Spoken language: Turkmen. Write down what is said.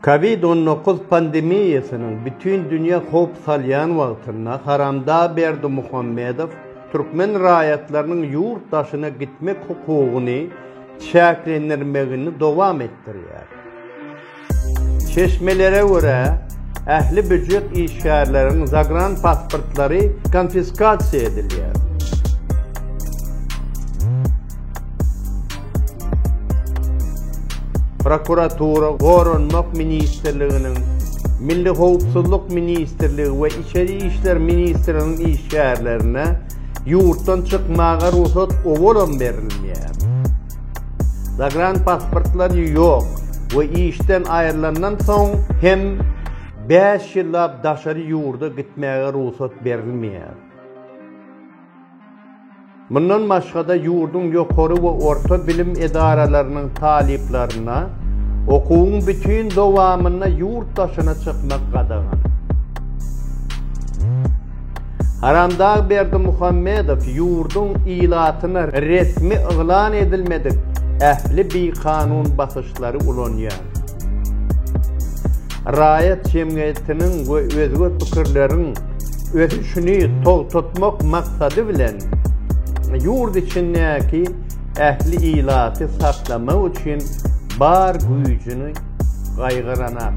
Covid-19 pandemiyasının bütün dünya hop salyan wagtynda Haramda Berdimuhammedow Türkmen raýatlarynyň ýurtdaşyna gitmek hukugyny çäklendirmegini dowam etdirýär. Çeşmelere görä ähli büdjet işgärläriniň zagran pasportlary konfiskasiýa edilýär. Prokuratura, Gorunmak Ministerligi'nin, Milli Howpsuzlyk Ministerligi we İçeri İşler Ministrliginiň işgärlerine ýurtdan çykmaga ruhsat owalan berilmeýär. Zagran pasportlary ýok we işden aýrylandan soň hem 5 ýyllap daşary ýurda gitmäge ruhsat berilmeýär. Bundan başga-da ýurdun ýokary we orta bilim edaralarynyň taliplerine okuwyň bütün dowamyna ýurtdaşyna çykmak gadagan. Haramda Berdimuhammedow ýurdun ilatyna resmi yglan edilmedik ähli bir kanun basyşlary ulanýar. Raýat cemgyýetiniň we özgä pikirleriň ödüşini tutmak maksady bilen ýurt içindäki ähli ilaty saklamak üçin bar güýjüni gaýgyranar.